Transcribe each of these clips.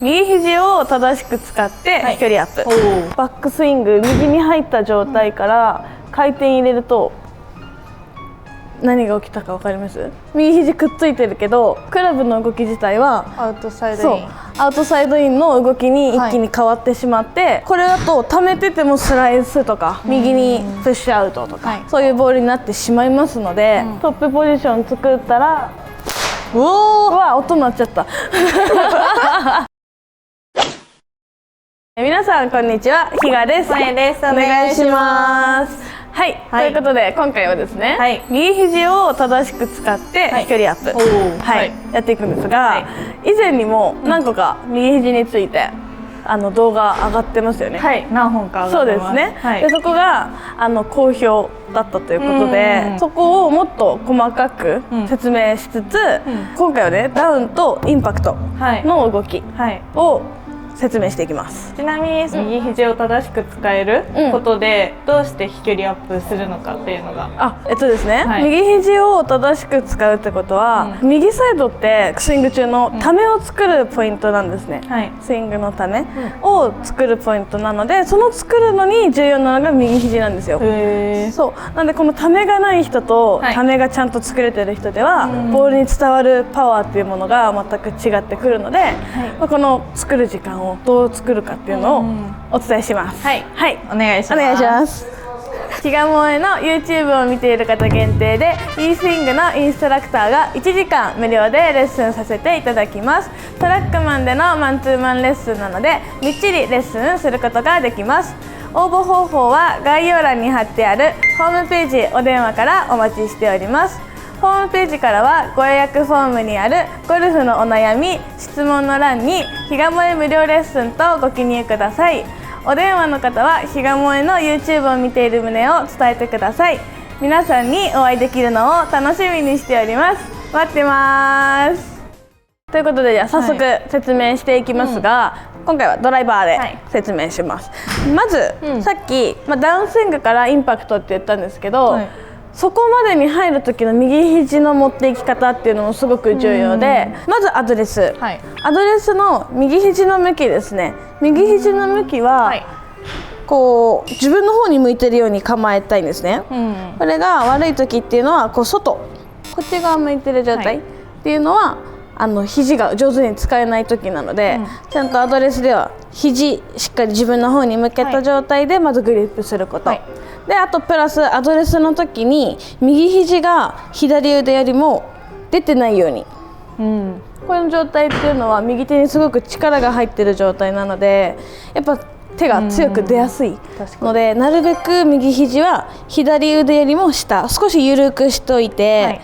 右肘を正しく使って飛距離アップ、バックスイング右に入った状態から回転入れると何が起きたか分かります？右肘くっついてるけどクラブの動き自体はアウトサイドイン、アウトサイドインの動きに一気に変わってしまって、これだと溜めててもスライスとか右にプッシュアウトとか、そういうボールになってしまいますので、トップポジション作ったらうわ音鳴っちゃった皆さんこんにちは、ひがです。まえです。お願いします。はい、ということで今回はですね、右肘を正しく使って飛距離アップ、やっていくんですが、以前にも何個か右肘について動画上がってますよね。何本か上がってます。そうですね。でそこが好評だったということで、そこをもっと細かく説明しつつ、今回はねダウンとインパクトの動きを説明していきます。ちなみに右肘を正しく使えることで、どうして飛距離アップするのかっていうのが、ですね、右肘を正しく使うってことは、右サイドってスイング中のためを作るポイントなんですね。スイングのためを作るポイントなので、その作るのに重要なのが右肘なんですよ。そうなんで、このためがない人とためがちゃんと作れてる人では、ボールに伝わるパワーっていうものが全く違ってくるので、この作る時間をどう作るかっていうのをお伝えします。お願いします。お願いします。比嘉萌の YouTube を見ている方限定で e スイングのインストラクターが1時間無料でレッスンさせていただきます。トラックマンでのマンツーマンレッスンなのでみっちりレッスンすることができます。応募方法は概要欄に貼ってあるホームページ、お電話からお待ちしております。ホームページからはご予約フォームにあるゴルフのお悩み、質問の欄に比嘉萌無料レッスンとご記入ください。お電話の方は比嘉萌の YouTube を見ている旨を伝えてください。皆さんにお会いできるのを楽しみにしております。待ってます。ということで、じゃあ早速説明していきますが、今回はドライバーで説明します。まず、さっき、ダウンスイングからインパクトって言ったんですけど、そこまでに入る時の右肘の持っていき方っていうのもすごく重要で、まずアドレス、アドレスの右肘の向きですね。右肘の向きは、こう自分の方に向いてるように構えたいんですね。これが悪い時っていうのはこう外、こっち側向いてる状態っていうのは肘が上手に使えない時なので、ちゃんとアドレスでは肘しっかり自分の方に向けた状態でまずグリップすること、であとプラスアドレスの時に右肘が左腕よりも出てないように、この状態っていうのは右手にすごく力が入ってる状態なので、やっぱ手が強く出やすいので、なるべく右肘は左腕よりも下、少し緩くしといて、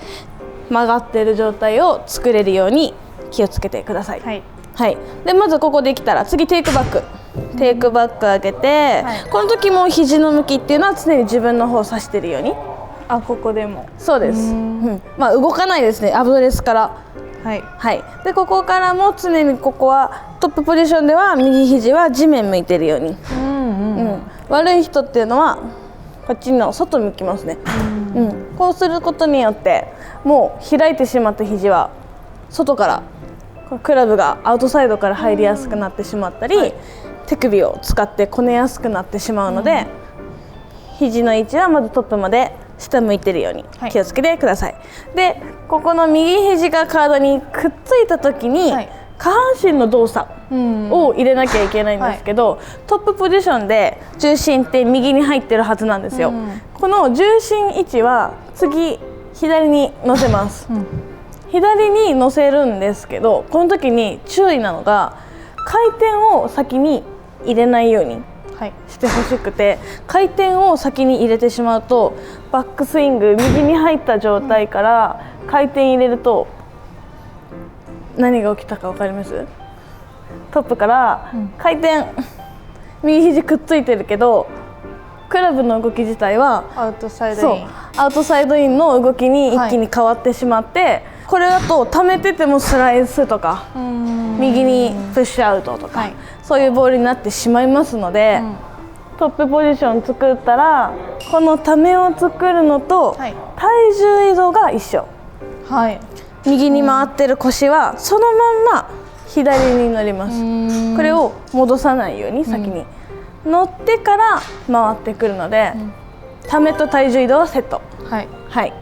曲がっている状態を作れるように気をつけてください。でまずここできたら次テイクバック、テイクバック上げて、この時も肘の向きっていうのは常に自分の方を指してるように。ここでもそうです。動かないですね、アドレスから。でここからも常にここはトップポジションでは右肘は地面向いてるように。悪い人っていうのはこっちの外向きますね。こうすることによってもう開いてしまった肘は外からクラブがアウトサイドから入りやすくなってしまったり、手首を使ってこねやすくなってしまうので、肘の位置はまずトップまで下向いてるように気をつけてください。でここの右肘が体にくっついた時に、下半身の動作を入れなきゃいけないんですけど、トップポジションで重心って右に入ってるはずなんですよ。この重心位置は次左に乗せます。左に乗せるんですけど、この時に注意なのが回転を先に入れないようにしてほしくて、回転を先に入れてしまうとバックスイング右に入った状態から回転入れると何が起きたか分かります？トップから回転、右肘くっついてるけどクラブの動き自体はアウトサイドイン、アウトサイドインの動きに一気に変わってしまって、これだと溜めててもスライスとか右にプッシュアウトとか、そういうボールになってしまいますので、トップポジション作ったらこの溜めを作るのと体重移動が一緒。右に回ってる腰はそのまんま左に乗ります。これを戻さないように先に乗ってから回ってくるので、ためと体重移動はセット。はい、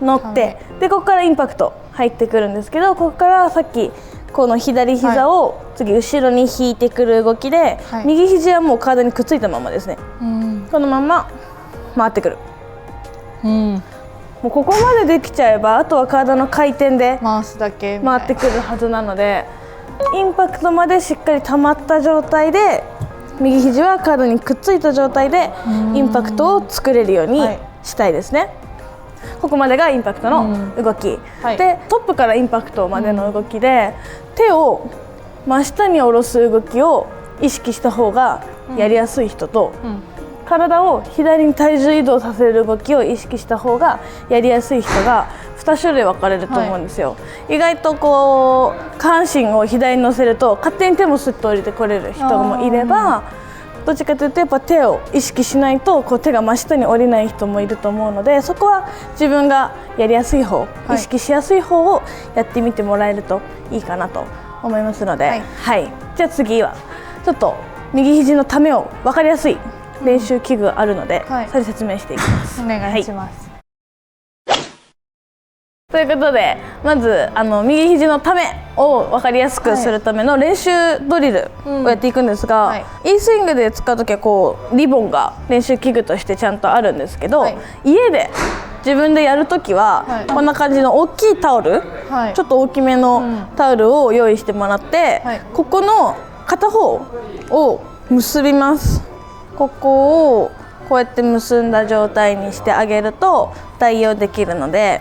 乗ってでここからインパクト入ってくるんですけど、ここからさっきこの左膝を次後ろに引いてくる動きで、右肘はもう体にくっついたままですね。このまま回ってくる。もうここまでできちゃえばあとは体の回転で回すだけ回ってくるはずなので、インパクトまでしっかり溜まった状態で右肘は体にくっついた状態でインパクトを作れるようにしたいですね。ここまでがインパクトの動き、でトップからインパクトまでの動きで、手を真下に下ろす動きを意識した方がやりやすい人と、体を左に体重移動させる動きを意識した方がやりやすい人が2種類分かれると思うんですよ。意外とこう下半身を左に乗せると勝手に手もスッと降りてこれる人もいれば、どっちかというとやっぱ手を意識しないとこう手が真下に降りない人もいると思うので、そこは自分がやりやすい方、意識しやすい方をやってみてもらえるといいかなと思いますので、じゃあ次はちょっと右肘のためを分かりやすい練習器具あるので、それ説明していきます。お願いします。ということでまず右肘のためを分かりやすくするための練習ドリルをやっていくんですが、Eスイングで使う時はこうリボンが練習器具としてちゃんとあるんですけど、家で自分でやる時はこんな感じの大きいタオル、ちょっと大きめのタオルを用意してもらって、ここの片方を結びます。ここをこうやって結んだ状態にしてあげると代用できるので、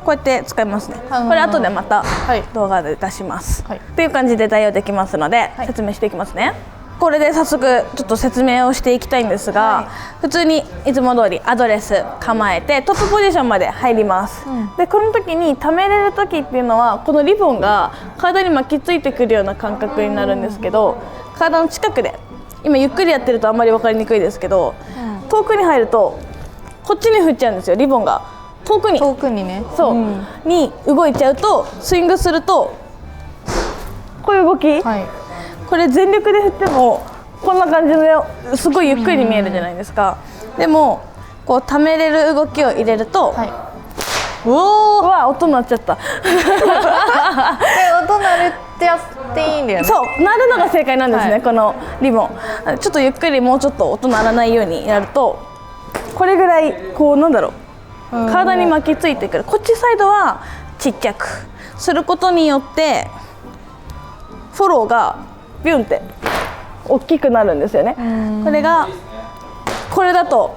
こうやって使いますね。これ後でまた動画で出します。っていう感じで代用できますので、説明していきますね。これで早速ちょっと説明をしていきたいんですが、普通にいつも通りアドレス構えてトップポジションまで入ります。でこの時に溜めれる時っていうのはこのリボンが体に巻きついてくるような感覚になるんですけど、体の近くで今ゆっくりやってるとあんまり分かりにくいですけど、遠くに入るとこっちに振っちゃうんですよ。リボンが遠くにね、に動いちゃうと、スイングするとこういう動き、これ全力で振ってもこんな感じですごいゆっくりに見えるじゃないですか。でもこう溜めれる動きを入れると、うわ音鳴っちゃった。音鳴るってやっていいんだよね。そう鳴るのが正解なんですね。このリボンちょっとゆっくりもうちょっと音鳴らないようにやると、これぐらいこうなんだろう、体に巻きついてくる。こっちサイドはちっちゃくすることによってフォローがビュンって大きくなるんですよね。これだと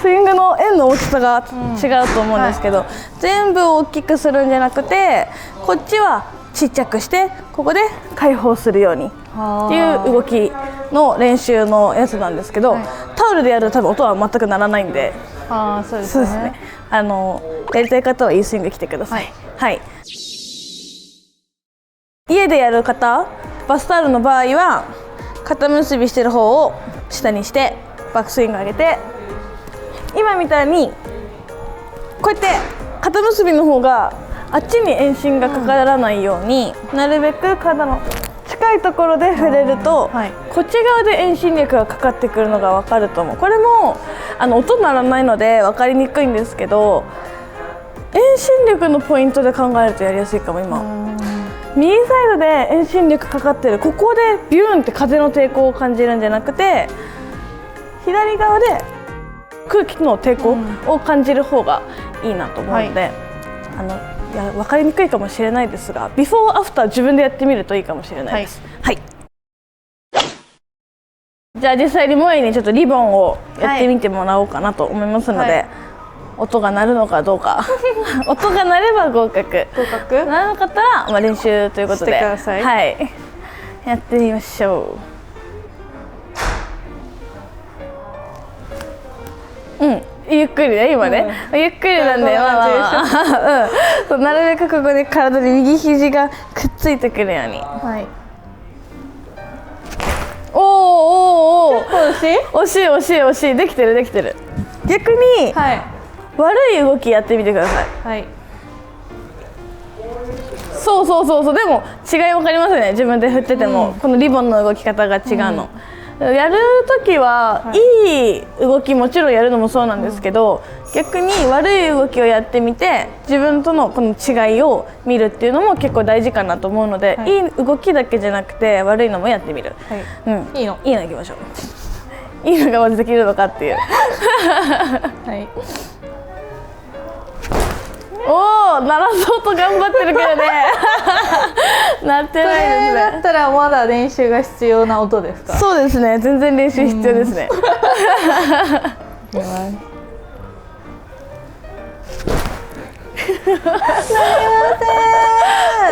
スイングの円の大きさが違うと思うんですけど、全部大きくするんじゃなくてこっちはちっちゃくしてここで開放するようにっていう動きの練習のやつなんですけど、タオルでやると多分音は全く鳴らないんで、そうですね。やりたい方は Eスイング来てください。家でやる方、バスタオルの場合は肩結びしてる方を下にしてバックスイング上げて、今みたいにこうやって肩結びの方があっちに遠心がかからないように、なるべく体の近いところで触れると、こっち側で遠心力がかかってくるのが分かると思う。これも音鳴らないので分かりにくいんですけど、遠心力のポイントで考えるとやりやすいかも。今右サイドで遠心力かかってる、ここでビューンって風の抵抗を感じるんじゃなくて、左側で空気の抵抗を感じる方がいいなと思うので、いや分かりにくいかもしれないですが、ビフォーアフター自分でやってみるといいかもしれないです。じゃあ実際に萌えにちょっとリボンをやってみてもらおうかなと思いますので、音が鳴るのかどうか音が鳴れば合格、鳴らなかったら、練習ということでしてください。やってみましょう。ゆっくりね今ね、ゆっくりなんで、なるべくここで体で右肘がくっついてくるように。惜しい、できてる。逆に、悪い動きやってみてください。そうでも違い分かりますよね。自分で振ってても、このリボンの動き方が違うの、やる時は、いい動きもちろんやるのもそうなんですけど、逆に悪い動きをやってみて自分とのこの違いを見るっていうのも結構大事かなと思うので、いい動きだけじゃなくて悪いのもやってみる、いいのいきましょう。いいのがまずできるのかっていう。はい。おお、鳴らそうと頑張ってるけどね。鳴ってないですね。だったらまだ練習が必要な音ですか？そうですね、全然練習必要ですね。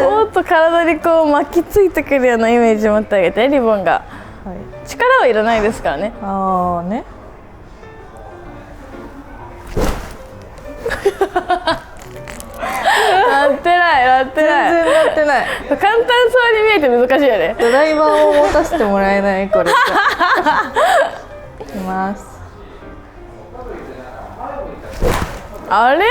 もっと体にこう巻きついてくるようなイメージ持ってあげて、リボンが、力はいらないですからね。ああね。なってない全然なってない。簡単そうに見えて難しいよね。ドライバーを持たせてもらえないこれ。いきます。あれ？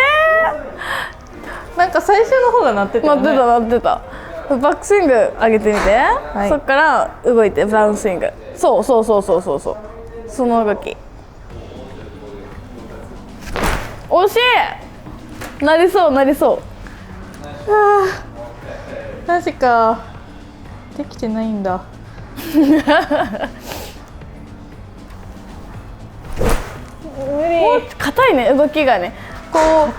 なんか最初の方が鳴ってたよね。鳴ってた。バックスイング上げてみて、そっから動いてダウンスイング。そう。その動き。惜しい。なりそう。マジか。できてないんだ。硬いね、動きがね。こう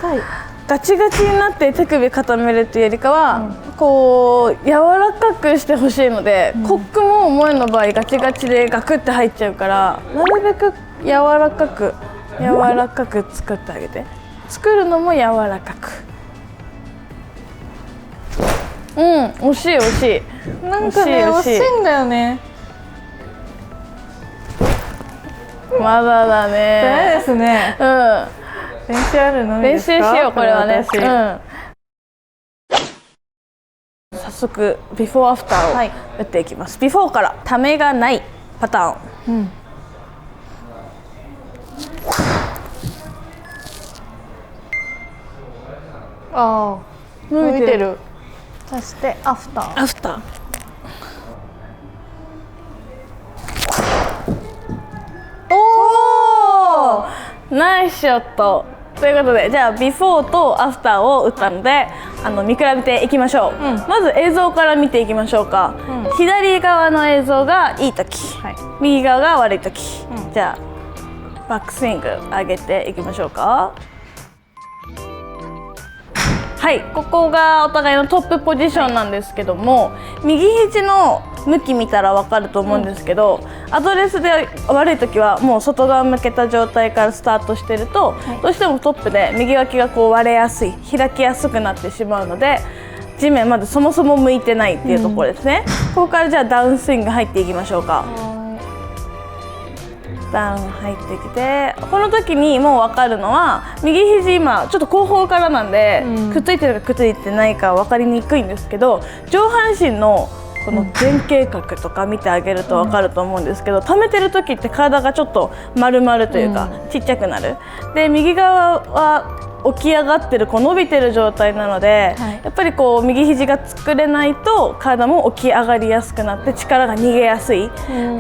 ガチガチになって手首固めるっていうよりかは、こう柔らかくしてほしいので、コックも萌の場合ガチガチでガクって入っちゃうから、なるべく柔らかく作ってあげて。作るのも柔らかく。惜しい。なんかね、惜しいんだよね。まだだね。ダメですね。練習あるのみですか？練習しよう、これはね。早速ビフォーアフターを打っていきます。ビフォーからためがないパターン。ああ、向いてる。そしてアフター。おお、ナイスショット。ということで、じゃあビフォーとアフターを打ったので、見比べていきましょう。まず映像から見ていきましょうか。左側の映像がいい時、右側が悪い時。じゃあバックスイング上げていきましょうか。はい、ここがお互いのトップポジションなんですけども、右肘の向き見たら分かると思うんですけど、アドレスで悪い時はもう外側向けた状態からスタートしてると、どうしてもトップで右脇がこう割れやすい、開きやすくなってしまうので、地面までそもそも向いてないっていうところですね。ここからじゃあダウンスイング入っていきましょうか。ダウン入ってきて、この時にもう分かるのは、右肘今ちょっと後方からなんで、くっついてるかくっついてないか分かりにくいんですけど、上半身のこの前傾角とか見てあげると分かると思うんですけど、溜めてる時って体がちょっと丸々というか、ちっちゃくなる。で右側は起き上がってる、こう伸びてる状態なので、やっぱりこう右肘が作れないと体も起き上がりやすくなって力が逃げやすい。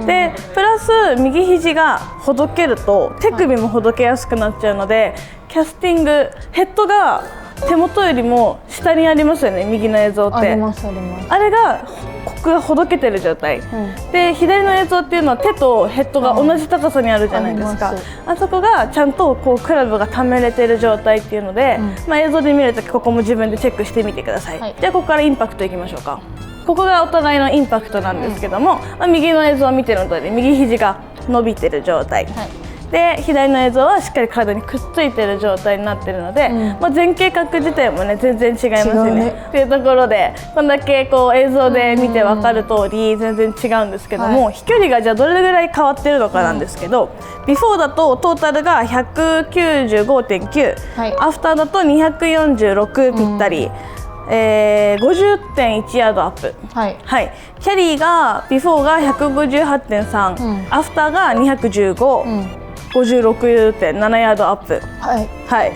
でプラス右肘がほどけると手首もほどけやすくなっちゃうので、キャスティングヘッドが手元よりも下にありますよね、右の映像って。あれがここがほどけてる状態、で左の映像っていうのは手とヘッドが同じ高さにあるじゃないですか。あそこがちゃんとこうクラブが溜めれてる状態っていうので、映像で見るときここも自分でチェックしてみてください。じゃあここからインパクトいきましょうか。ここがお互いのインパクトなんですけども、右の映像を見てるのと右肘が伸びてる状態、で左の映像はしっかり体にくっついてる状態になってるので、前傾角自体もね全然違いますよね。っていうところで、こんだけこう映像で見て分かる通り全然違うんですけども、飛距離がじゃあどれぐらい変わってるのかなんですけど、ビフォーだとトータルが 195.9、アフターだと246ぴったり。50.1 ヤードアップ、キャリーがビフォーが 158.3、アフターが215、56.7 ヤードアップ、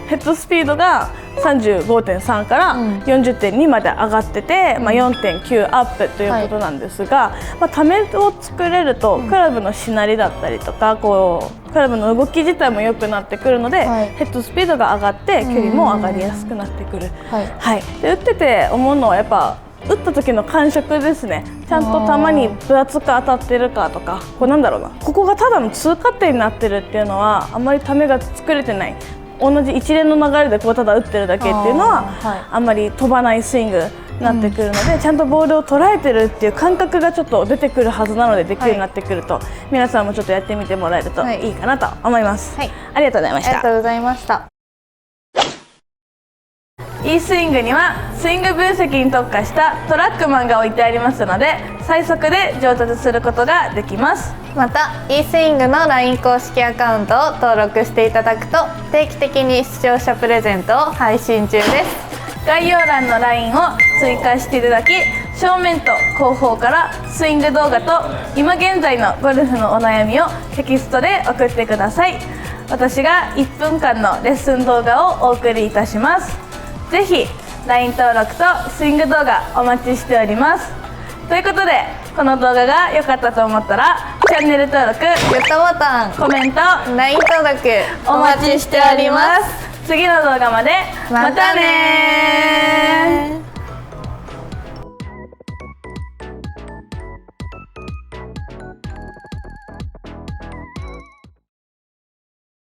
ヘッドスピードが35.3 から40.2 まで上がってて、4.9 アップということなんですが、ためを作れるとクラブのしなりだったりとかクラブの動き自体も良くなってくるので、ヘッドスピードが上がって距離も上がりやすくなってくる。で打ってて思うのはやっぱ打った時の感触ですね。ちゃんと球に分厚く当たってるかとか、なんだろうな、ここがただの通過点になってるっていうのはあんまりためが作れてない。同じ一連の流れでただ打ってるだけっていうのはあんまり飛ばないスイングになってくるので、ちゃんとボールを捉えてるっていう感覚がちょっと出てくるはずなので、できるようになってくると、皆さんもちょっとやってみてもらえるといいかなと思います。ありがとうございました。ありがとうございました。e スイングにはスイング分析に特化したトラックマンが置いてありますので、最速で上達することができます。また e スイングの LINE 公式アカウントを登録していただくと定期的に視聴者プレゼントを配信中です。概要欄の LINE を追加していただき、正面と後方からスイング動画と今現在のゴルフのお悩みをテキストで送ってください。私が1分間のレッスン動画をお送りいたします。ぜひ LINE 登録とスイング動画お待ちしております。ということで、この動画が良かったと思ったらチャンネル登録、グッドボタン、コメント、 LINE 登録お待ちしております。次の動画までまたねー。